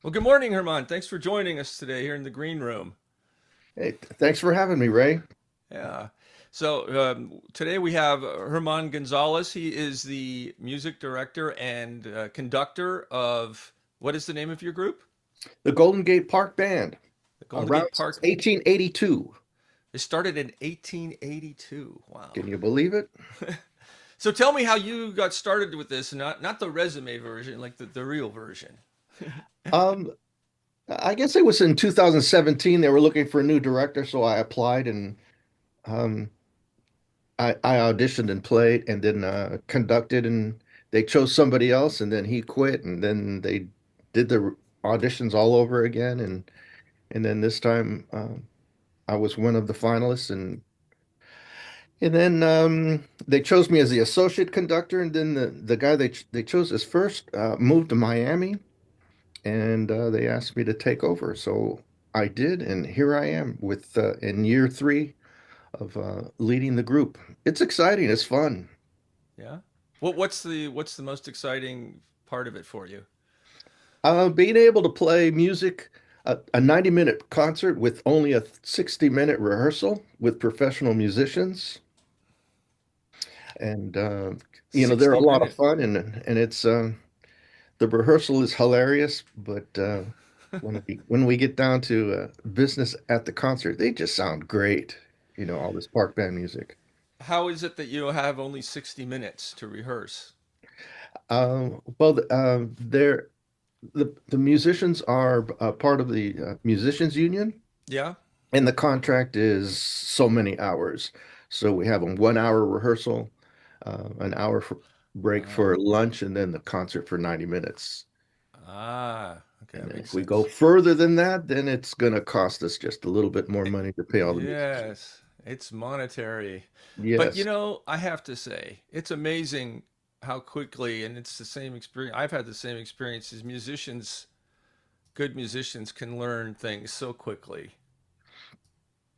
Well, good morning, Herman. Thanks for joining us today here in the green room. Hey, thanks for having me, Ray. Yeah. So today we have Herman Gonzalez. He is the music director and conductor of what is the name of your group? The Golden Gate Park Band, The Golden around Gate since Park. 1882. It started in 1882. Wow. Can you believe it? So tell me how you got started with this, not the resume version, like the real version. Um, I guess it was in 2017. They were looking for a new director, so I applied and um, I auditioned and played and then conducted, and they chose somebody else, and then he quit, and then they did the auditions all over again, and then this time I was one of the finalists, and then they chose me as the associate conductor, and then the guy they chose as first moved to Miami, and they asked me to take over. So I did, and here I am with in year three of leading the group. It's exciting. It's fun. Yeah. What's the most exciting part of it for you? Being able to play music, a 90-minute concert with only a 60-minute rehearsal with professional musicians, and they're a 60 lot of minutes. fun, and it's the rehearsal is hilarious, but when we get down to business at the concert, they just sound great. All this park band music. How is it that you have only 60 minutes to rehearse? They're the musicians are part of the musicians union, Yeah. and the contract is so many hours. So we have a 1 hour rehearsal, an hour for break Uh, for lunch, and then the concert for 90 minutes. okay, And that then makes if we go sense. further than that, then it's going to cost us just a little bit more money to pay all the musicians. Yes, it's monetary. But Yes. I have to say, it's amazing how quickly, and it's the same experience. I've had the same experience as musicians, good musicians can learn things so quickly.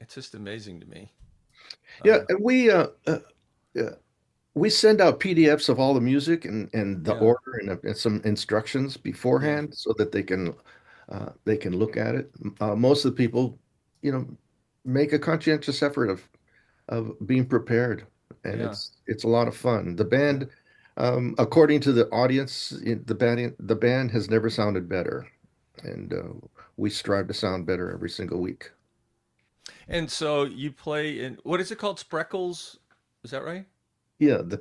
It's just amazing to me. Yeah, Um, and uh, we send out PDFs of all the music and the yeah, order and some instructions yeah, beforehand so that they can look at it. Most of the people, you know, make a conscientious effort of being prepared, and yeah, it's a lot of fun. The yeah. band, according to the audience, the band has never sounded better, and we strive to sound better every single week. And so you play in what is it called? Spreckels? Is that right? Yeah, the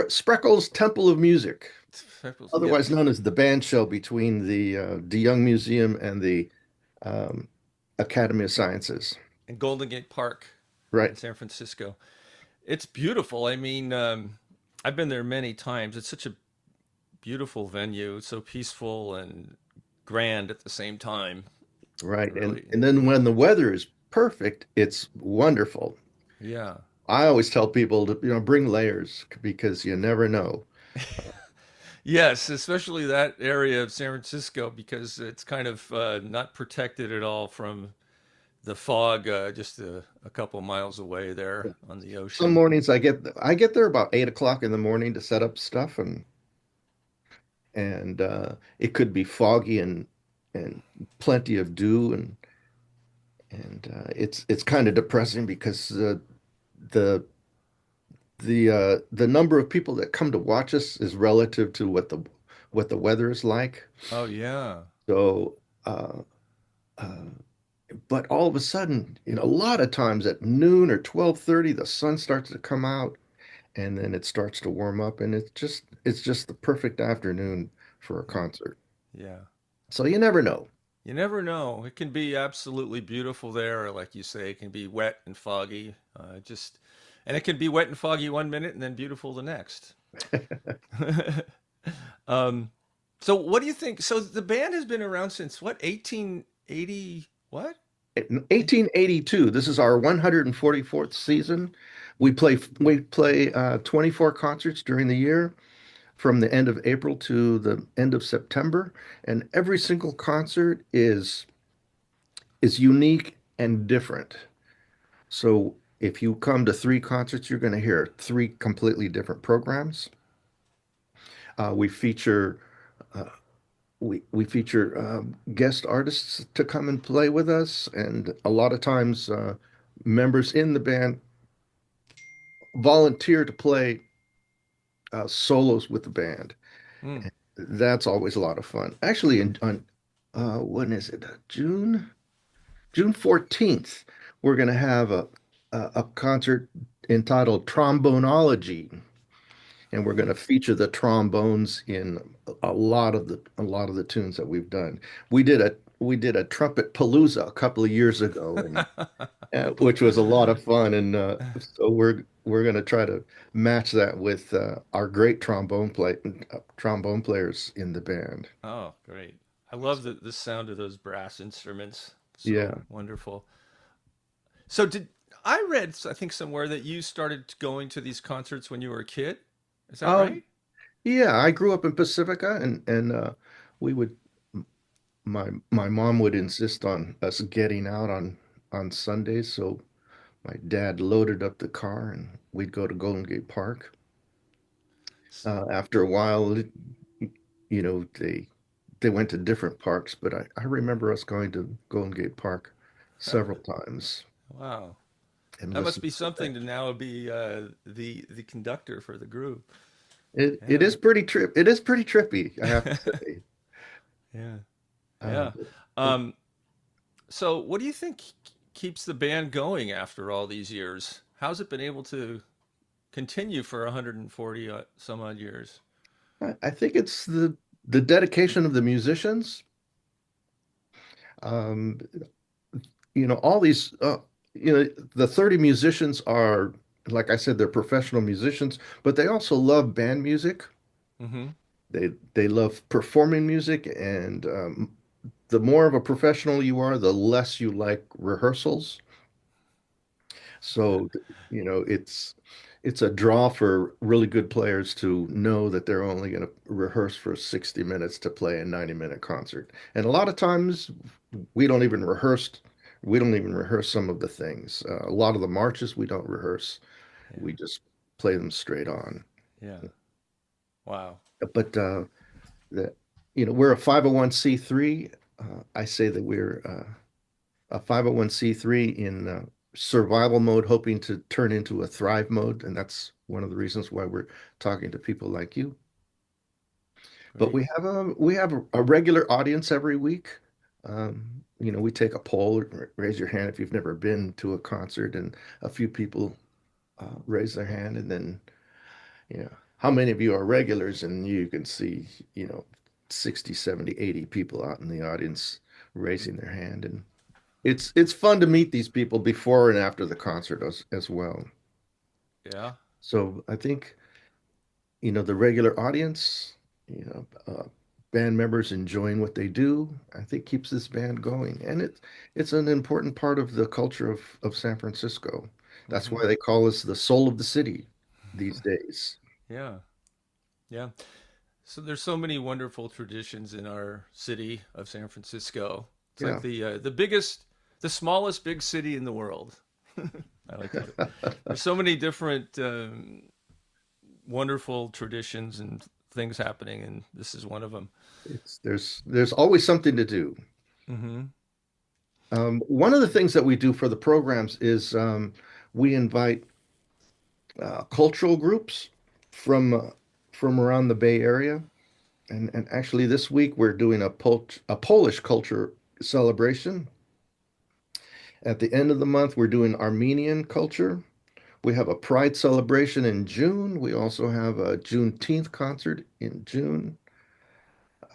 Spreckels Temple of Music, Spreckels. Yeah. otherwise known as the band shell between the Young Museum and the um, Academy of Sciences. In Golden Gate Park in Right. San Francisco. It's beautiful. I mean, I've been there many times. It's such a beautiful venue. It's so peaceful and grand at the same time. Right. And Really, and then when the weather is perfect, it's wonderful. yeah. I always tell people to, bring layers because you never know. Yes, especially that area of San Francisco because it's kind of not protected at all from the fog just a couple miles away there on the Some ocean. mornings I get there about 8 o'clock in the morning to set up stuff, and it could be foggy and plenty of dew, and it's kind of depressing because the the number of people that come to watch us is relative to what the weather is like. Oh, yeah. So, uh, uh, but all of a sudden, a lot of times at noon or 12:30, the sun starts to come out, and then it starts to warm up, and it's just the perfect afternoon for a concert. Yeah. So you never know. You never know. It can be absolutely beautiful there, or like you say, it can be wet and foggy. And it can be wet and foggy one minute and then beautiful the next. um, so what do you think? So the band has been around since what, 1880? What? In 1882, this is our 144th season. We play 24 concerts during the year, from the end of April to the end of September, and every single concert is unique and different. So if you come to three concerts, you're going to hear three completely different programs. We feature we feature guest artists to come and play with us, and a lot of times members in the band volunteer to play solos with the band. Mm. That's always a lot of fun. Actually, on when is it? June 14th, we're going to have a concert entitled Trombonology, and we're going Mm. to feature the trombones in a lot of the tunes that we've done. We did a trumpet palooza a couple of years ago, and which was a lot of fun. And so we're going to try to match that with our great trombone players in the band. Oh, great. I love the sound of those brass instruments. So Yeah. wonderful. So did I read I think somewhere that you started going to these concerts when you were a kid? Is that Um, right? yeah, I grew up in Pacifica, and we would my mom would insist on us getting out on Sundays, so my dad loaded up the car and we'd go to Golden Gate Park. S- After a while, they went to different parks, but I remember us going to Golden Gate Park several times Wow. and That must listening be to the band. something to now be the conductor for the group. It Yeah. is pretty it is pretty trippy, I have to say. Yeah. Uh, Yeah. it, Um, so what do you think keeps the band going after all these years? How's it been able to continue for 140 some odd years? I think it's the dedication of the musicians. Um, all these, the 30 musicians are, like I said, they're professional musicians, but they also love band music. Mm-hmm. They love performing music, and the more of a professional you are, the less you like rehearsals. So, it's a draw for really good players to know that they're only going to rehearse for 60 minutes to play a 90-minute concert. And a lot of times we don't even rehearse we don't even rehearse some of the things. A lot of the marches we don't rehearse. Yeah. We just play them straight on. Yeah. Wow. But the we're a 501c3. I say that we're a 501c3 in survival mode, hoping to turn into a thrive mode. And that's one of the reasons why we're talking to people like you. But Great. we have a regular audience every week. We take a poll, raise your hand if you've never been to a concert, and a few people raise their hand, and then how many of you are regulars, and you can see, you know, 60, 70, 80 people out in the audience raising their hand, and it's fun to meet these people before and after the concert as well. Yeah. So I think, the regular audience, you know, uh, band members enjoying what they do, I think keeps this band going. And it's an important part of the culture of San Francisco. That's Mm-hmm. why they call us the soul of the city these days. Yeah. Yeah. So there's so many wonderful traditions in our city of San Francisco. It's like Yeah. the biggest, the smallest big city in the world. I like to. There's so many different wonderful traditions and things happening, and this is one of them. There's always something to do. Mm-hmm. One of the things that we do for the programs is we invite cultural groups from uh, from around the Bay Area. And actually, this week we're doing a Polish culture celebration. At the end of the month, we're doing Armenian culture. We have a Pride celebration in June. We also have a Juneteenth concert in June.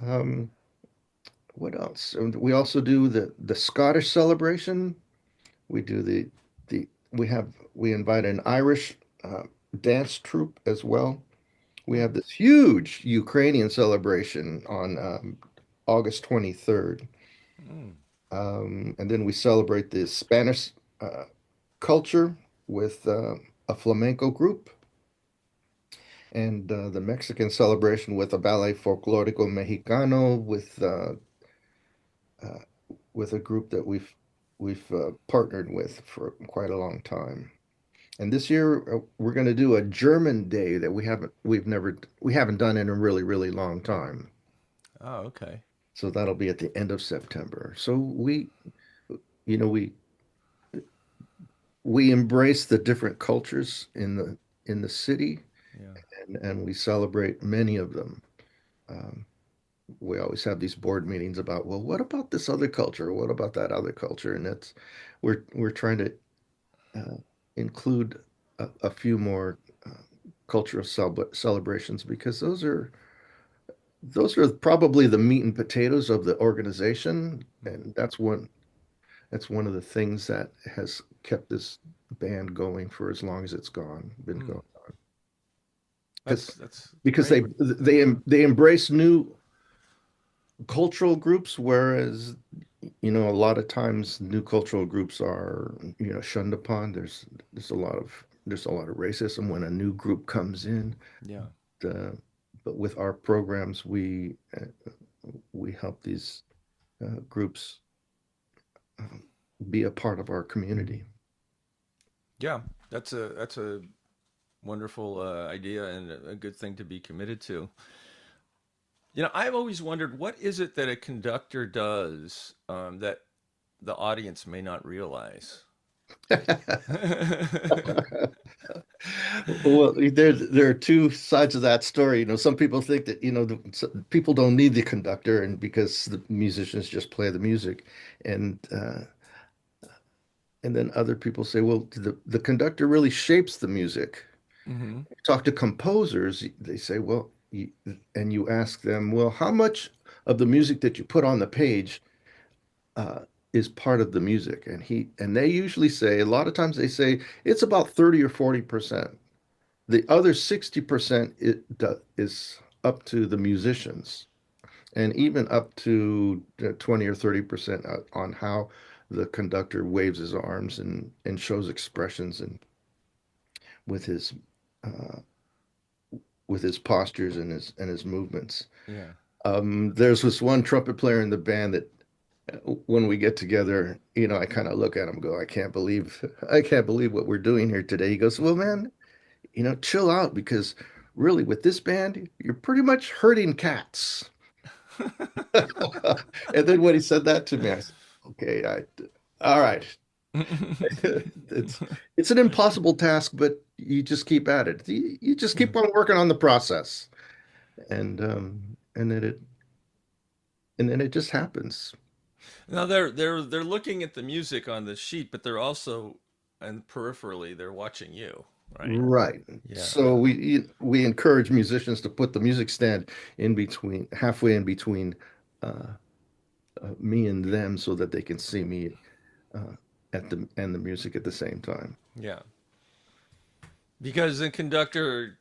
Um, what else? And we also do the Scottish celebration. We do we invite an Irish uh, dance troupe as well. We Mm. have this huge Ukrainian celebration on August 23rd. Mm. And then we celebrate the Spanish uh, culture with a flamenco group, and the Mexican celebration with a ballet folclórico mexicano uh, with a group that we've partnered with for quite a long time. And this year we're going to do a German day that we haven't done in a really, really long time. Oh, okay. So that'll be at the end of September. So you know, we embrace the different cultures in the city, Yeah. and we celebrate many of them. Um, we always have these board meetings about, well, what about this other culture? What about that other culture? And that's we're trying to uh, include a few more cultural celebrations because those are probably the meat and potatoes of the organization, and that's one of the things that has kept this band going for as long as it's been Mm. going because That's because great. they embrace new cultural groups, whereas a lot of times new cultural groups are shunned upon. There's a lot of racism when a new group comes in. Yeah. uh, but with our programs, we help these groups be a part of our community. Yeah. That's a wonderful idea and a good thing to be committed to. I've always wondered what is it that a conductor does that the audience may not realize. Well, there are two sides of that story. Some people think that people don't need the conductor, and because the musicians just play the music, and then other people say, well, the conductor really shapes the music. Hmm. Talk to composers, they say, well, and you ask them, well, how much of the music that you put on the page uh, is part of the music? And they usually say, a lot of times they say it's about 30 or 40%. The other 60% is up to the musicians, and even up to 20 or 30% on how the conductor waves his arms and shows expressions and with his uh, with his postures and his movements. Yeah. There's this one trumpet player in the band that when we get together, I kind of look at him and go, I can't believe what we're doing here today. He goes, well, man, chill out because really with this band, you're pretty much herding cats. And then when he said that to me, I said, okay, all right. It's it's an impossible task, but you just keep at it. You just Yeah. keep on working on the process, and then it just happens. Now they're looking at the music on the sheet, but they're also and peripherally they're watching you, right? Right. Yeah. So we encourage musicians to put the music stand halfway in between uh, me and them, so that they can see me uh, at the music at the same time. Yeah. Because the conductor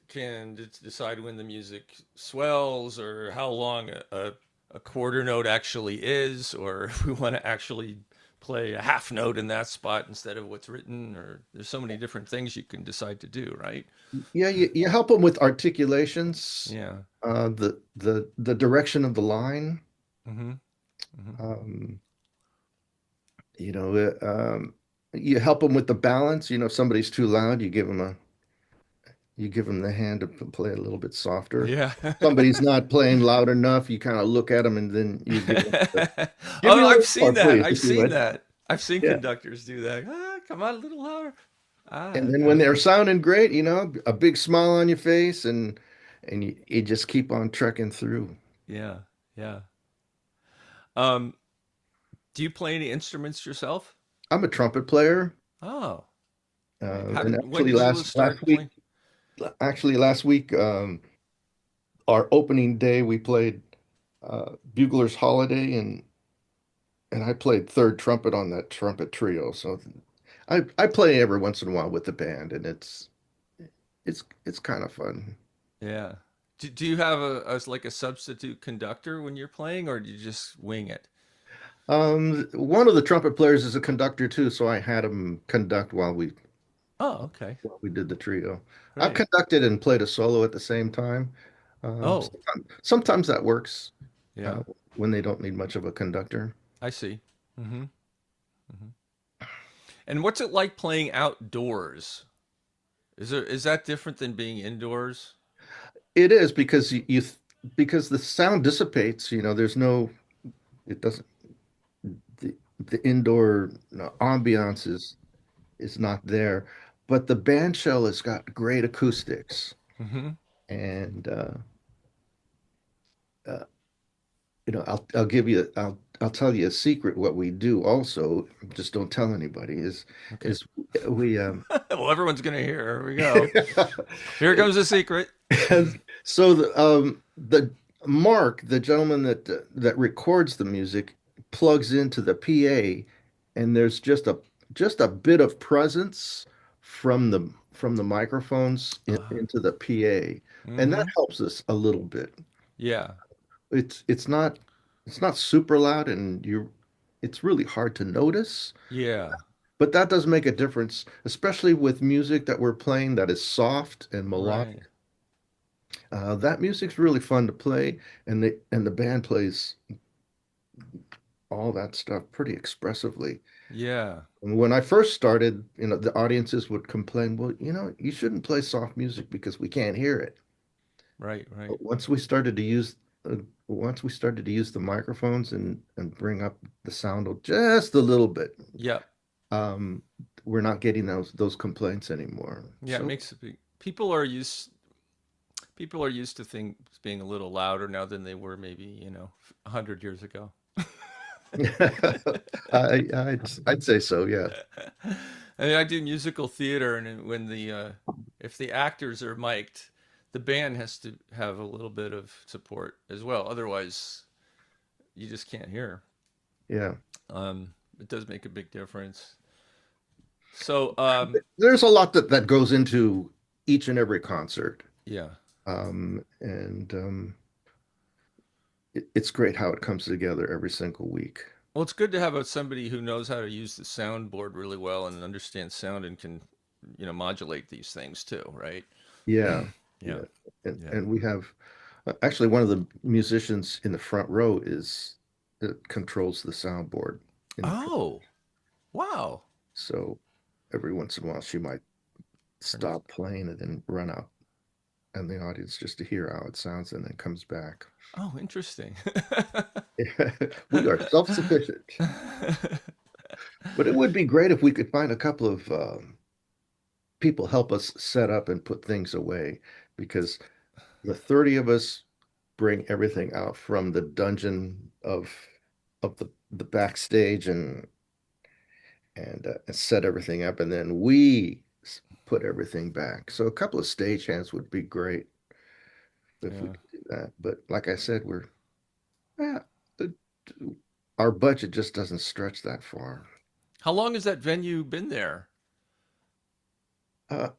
can decide when the music swells or how long a quarter note actually is, or if we want to actually play a half note in that spot instead of what's written, or there's so many different things you can decide to do, right? Yeah, you help them with articulations, Yeah. the direction of the line. Mm-hmm. Mm-hmm. Um, you know, you help them with the balance. If somebody's too loud, you give them the hand to play a little bit softer. Yeah. Somebody's not playing loud enough, you kind of look at them and then you give them give me Oh, a I've little seen more, that. please, I've if you seen would. that. I've seen Yeah. conductors do that. Come on, a little louder. And then Yeah. when they're sounding great, a big smile on your face, and you just keep on trekking through. Yeah. Yeah. Um, do you play any instruments yourself? I'm a trumpet player. Oh, great. And When did you start playing? last week, our opening day, we played Bugler's Holiday, and I played third trumpet on that trumpet trio. So I play every once in a while with the band, and it's kind of fun. Yeah. Do you have like a substitute conductor when you're playing, or do you just wing it? One of the trumpet players is a conductor too, so I had him conduct Oh, okay. while we did the trio. I've Great. conducted and played a solo at the same time. Oh, Sometimes that works yeah. uh, when they don't need much of a conductor. I see. Hmm. Hmm. And what's it like playing outdoors? Is that different than being indoors? It is because because the sound dissipates, there's no, it doesn't, the indoor ambiance is not there, but the band shell has got great acoustics. Mm-hmm. And uh, I'll give you I'll tell you a secret. What we do also, just don't tell anybody, Okay. is we Well, everyone's gonna hear. Here we go. Here comes the secret. so the Mark, the gentleman that records the music, plugs into the PA, and there's just a bit of presence from the microphones into the PA, and that Mm-hmm. helps us a little bit. Yeah. It's not super loud, and it's really hard to notice, Yeah. but that does make a difference, especially with music that we're playing that is soft and Right. melodic. That music's really fun to play, and the band plays all that stuff pretty expressively. Yeah. And when I first started, the audiences would complain, well, you shouldn't play soft music because we can't hear it. Right. Right. But uh, once we started to use the microphones and bring up the sound just a little bit, Yep. um, we're not getting those complaints anymore. Yeah. It So makes a big. People are used to things being a little louder now than they were maybe 100 years ago. I'd say so, yeah. I mean, I do musical theater, and when if the actors are mic'd, the band has to have a little bit of support as well. Otherwise, you just can't hear. Yeah. It does make a big difference. So, There's a lot that goes into each and every concert. yeah. And it's great how it comes together every single week. Well, it's good to have somebody who knows how to use the soundboard really well and understands sound and can, modulate these things too, right? Yeah. Yeah. Yeah. And Yeah. and we have actually one of the musicians in the front row is that controls the soundboard in the front. Oh, wow. So every once in a while she might Turn it. stop playing and then run out and the audience just to hear how it sounds and then comes back. Oh, interesting. We are self-sufficient, but it would be great if we could find a couple of people help us set up and put things away because the 30 of us bring everything out from the dungeon of the backstage and set everything up, and then we put everything back. So a couple of stagehands would be great if we Yeah. could do that. But like I said, yeah, the- our budget just doesn't stretch that far. How long has that venue been there? Uh,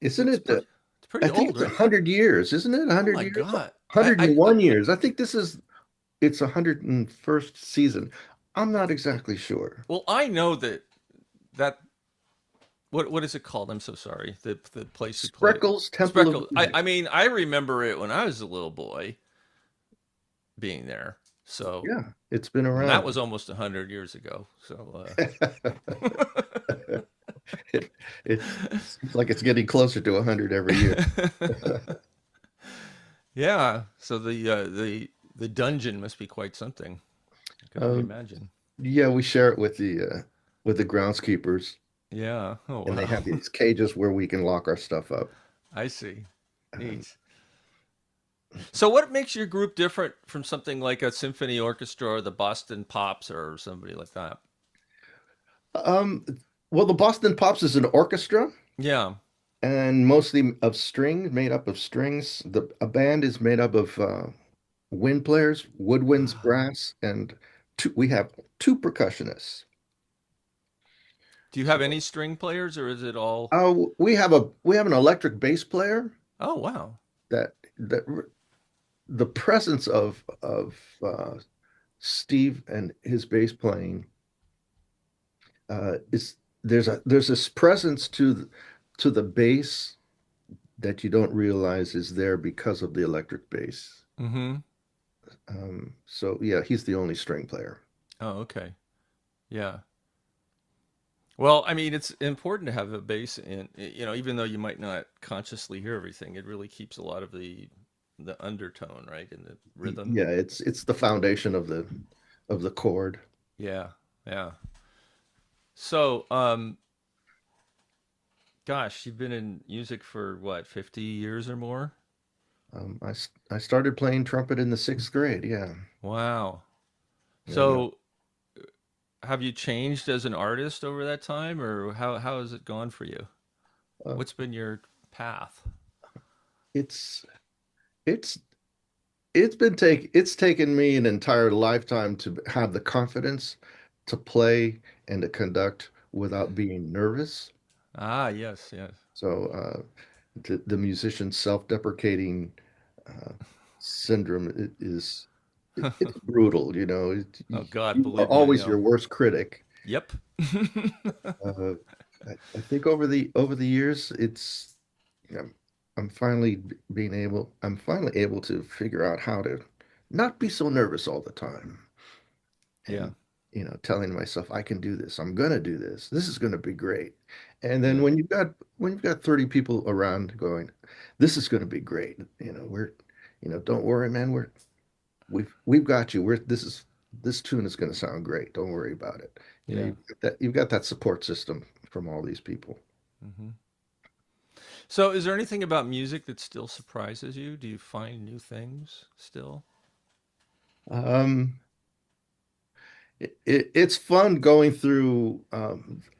isn't It's it? pretty. It's I pretty think old, it's right? 100 years, isn't it? Oh 100 my years, God. I 101 years. I think it's 101st season. I'm not exactly sure. well, I know that what is it called? I'm so sorry. The place you play. Spreckels Temple of Spreckle. I Music. I mean, I remember it when I was a little boy being there. So, Yeah, it's been and that around. was almost 100 years ago. So, It, it seems like it's getting closer to 100 every year. yeah. So the dungeon must be quite something. I can only Um, imagine. yeah, we share it with the groundskeepers, Yeah. Oh and they wow. have these cages where we can lock our stuff up. I see. Um, Neat. So, what makes your group different from something like a symphony orchestra or the Boston Pops or somebody like that? um, well, the Boston Pops is an orchestra Yeah. and mostly of strings, made up of strings. A band is made up of wind players, woodwinds, brass, and we have two percussionists. Do you have So any string players, or is it all? we have an electric bass player Oh, wow. that the presence of Steve and his bass playing is there's this presence to the bass that you don't realize is there because of the electric bass. Mm-hmm. So yeah, he's the only string player. Oh, okay. Yeah. Well, I mean, it's important to have a bass in, even though you might not consciously hear everything, it really keeps a lot of the the undertone, right? In the rhythm. Yeah, it's the foundation of the chord. Yeah, yeah. So, gosh, you've been in music for what, 50 years or more? I started playing trumpet in the sixth grade. Yeah, Wow. yeah, yeah. So, have you changed as an artist over that time, or how has it gone for you? Uh, What's been your path? it's it's it's taken me an entire lifetime to have the confidence to play and to conduct without being nervous. Ah, yes, yes. So the musician's self-deprecating uh, syndrome is it's brutal, you know. Oh God, You are believe me, I always your know. worst critic. Yep. Uh, I think over the years, I'm, I'm finally I'm finally able to figure out how to not be so nervous all the time, Yeah, and telling myself I can do this, I'm gonna do this, this is gonna be great. And then yeah, when you've got 30 people around going, this is gonna be great, we're don't worry, man, we've got you. We're this tune is gonna sound great. Don't worry about it. yeah. You've got that support system from all these people. Hmm. So, is there anything about music that still surprises you? Do you find new things still? Um, it's fun going through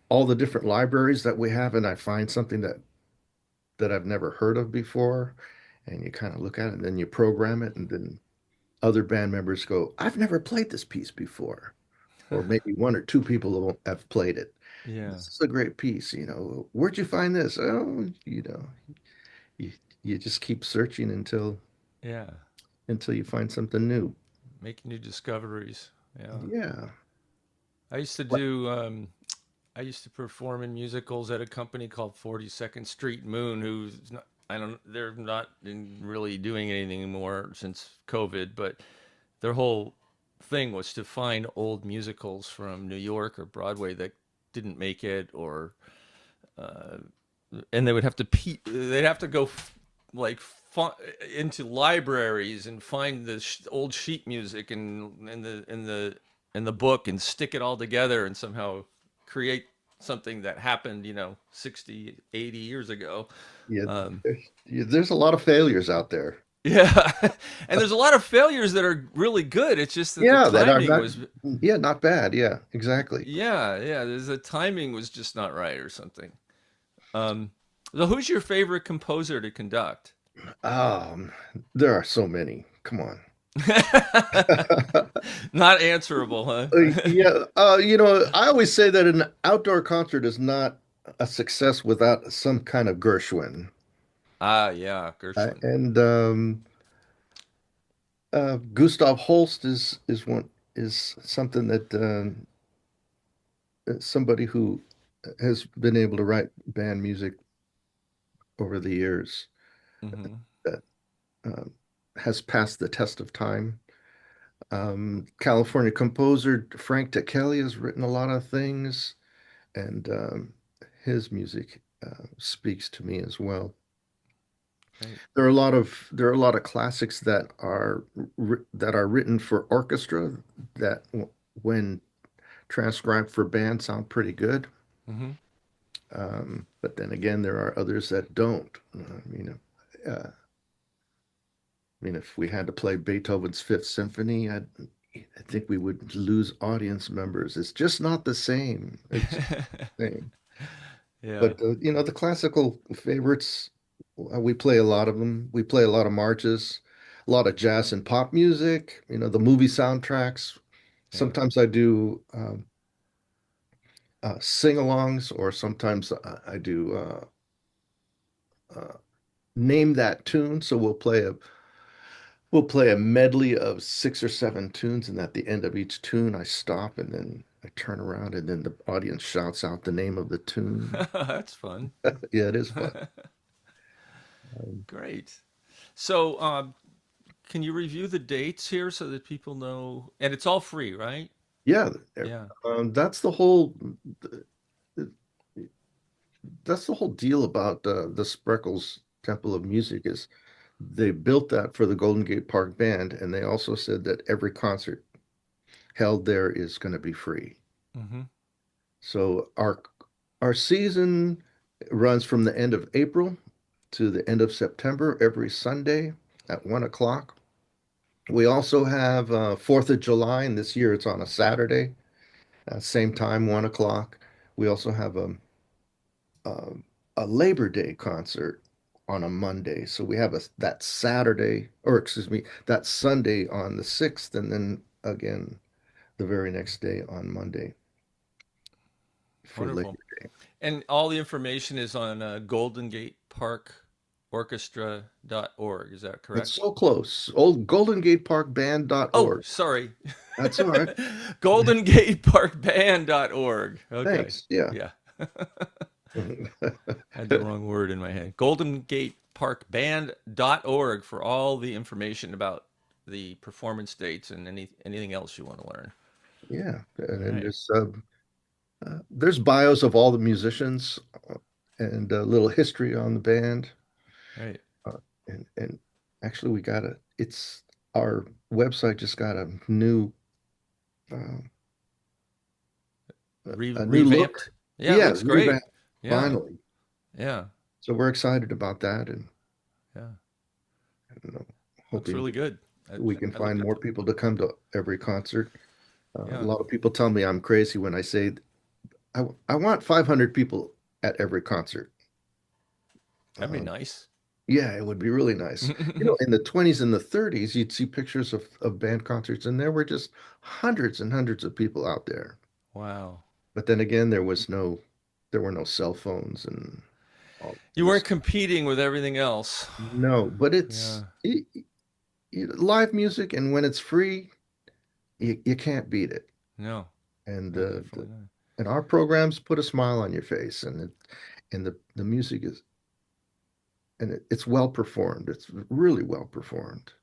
all the different libraries that we have, and I find something that I've never heard of before, and you kind of look at it, and then you program it, and then other band members go, "I've never played this piece before," or maybe one or two people have played it. Yeah, This is a great piece, Where'd you find this? Oh, you you just keep searching yeah. until you find something new. Make new discoveries. Yeah. Yeah. I used to What? do I used to perform in musicals at a company called 42nd Street Moon, who's not, I don't, they're not really doing anything anymore since COVID, but their whole thing was to find old musicals from New York or Broadway that didn't make it, or uh, and they would have to they'd have to go like into libraries and find the old sheet music and in the book and stick it all together and somehow create something that happened 60, 80 years ago. Yeah, um, there's a lot of failures out there. yeah. And there's a lot of failures that are really good. It's just that the Yeah, that are timing not, was, yeah, not bad. Yeah, exactly. yeah, there's the timing was just not right or something. um, so who's your favorite composer to conduct? Um, there are so many. Come on. Not answerable, huh? Yeah, I always say that an outdoor concert is not a success without some kind of Gershwin. Ah, yeah, Gershwin. And Gustav Holst is something that somebody who has been able to write band music over the years Hmm. that um, has passed the test of time. California composer Frank Ticheli has written a lot of things, and his music speaks to me as well. Right. There are a lot of classics that are written for orchestra that when transcribed for band sound pretty good. Hmm. But then again, there are others that don't. I mean, if we had to play Beethoven's Fifth Symphony, I think we would lose audience members. It's just not the same. It's just the same. Yeah, But the classical favorites, we play a lot of them. We play a lot of marches, a lot of jazz and pop music. The movie soundtracks. yeah. Sometimes I do sing-alongs, or sometimes I do name that tune. So we'll play a medley of six or seven tunes, and at the end of each tune, I stop and then I turn around, and then the audience shouts out the name of the tune. That's fun. Yeah, it is fun. Um, Great. So, can you review the dates here so that people know? And it's all free, right? yeah, Yeah. that's that's the whole deal about the Spreckels Temple of Music is they built that for the Golden Gate Park Band, and they also said that every concert held there is going to be free. Hmm. So our season runs from the end of April to the end of September every Sunday at 1 o'clock. We also have 4th of July, and this year it's on a Saturday, same time, 1 o'clock. We also have a, a Labor Day concert on a Monday. So we have that Saturday, or excuse me, that Sunday on the 6th, and then again the very next day on Monday for Wonderful. Labor Day. And all the information is on Golden Gate Park Orchestra.org. Is that It's correct? so close. Old Oh, GoldenGateParkBand.org. sorry. That's all right. GoldenGateParkBand.org. Okay. Thanks. Yeah. Yeah. Had the wrong word in my head. GoldenGateParkBand.org for all the information about the performance dates and anything else you want to learn. Yeah. And All then right. there's bios of all the musicians and a little history on the band. Right. Uh, and actually, it's our website just got uh, a new look. Revamped. Yeah, it Yeah, looks great. revamped Yeah. finally. Yeah. So we're excited about that, and Yeah. you know, Looks hoping really good. we can I find looked at more the. people to come to every concert. A Yeah. lot of people tell me I'm crazy when I say I want 500 people at every concert. That'd be Uh, nice. yeah, it would be really nice. In the 20s and the 30s, you'd see pictures of band concerts, and there were just hundreds and hundreds of people out there. Wow. But then again, there were no cell phones and all You weren't this. competing with everything else. No, but Yeah. live music, and when it's free, you can't beat it. No. And No, definitely not. our programs put a smile on your face, and the music is and it's well performed. It's really well performed.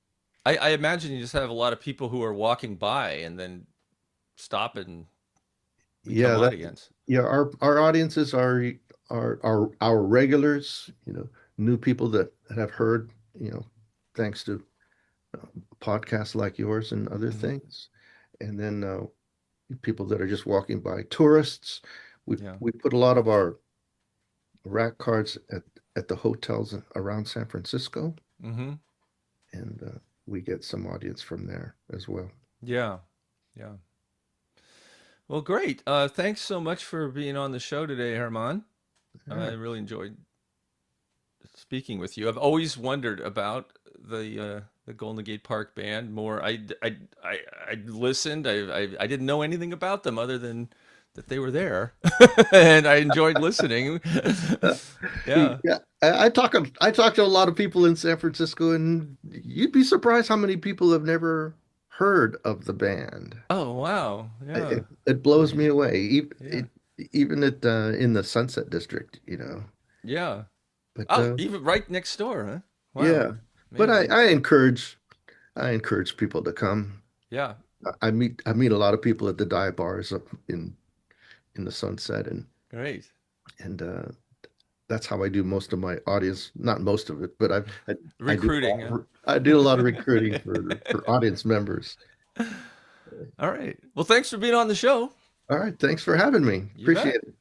I imagine you just have a lot of people who are walking by and then stop and become Yeah, that audience. yeah, our audiences are our regulars, new people that have heard, thanks to podcasts like yours and other Hmm. things. And then people that are just walking by, tourists. We Yeah. we put a lot of our rack cards at the hotels around San Francisco, Hmm. and we get some audience from there as well. Yeah. Yeah. Well, great. Thanks so much for being on the show today, Herman. All I right. really enjoyed speaking with you. I've always wondered about the Golden Gate Park Band more. I listened. I didn't know anything about them other than that they were there, and I enjoyed listening. Uh, Yeah. yeah, I talk to a lot of people in San Francisco, and you'd be surprised how many people have never heard of the band. Oh wow. Yeah. It blows me away. Yeah. Even in the Sunset District. Yeah. But Oh, even right next door, huh? Wow. yeah, but Amazing. I encourage people to come. Yeah. I meet a lot of people at the dive bars up in the Sunset, Great. and that's how I do most of my audience. Not most of it, but I do a Recruiting. lot I do a lot of recruiting for audience members. All right. Well, thanks for being on the show. All right, thanks for having me. You Appreciate bet. it.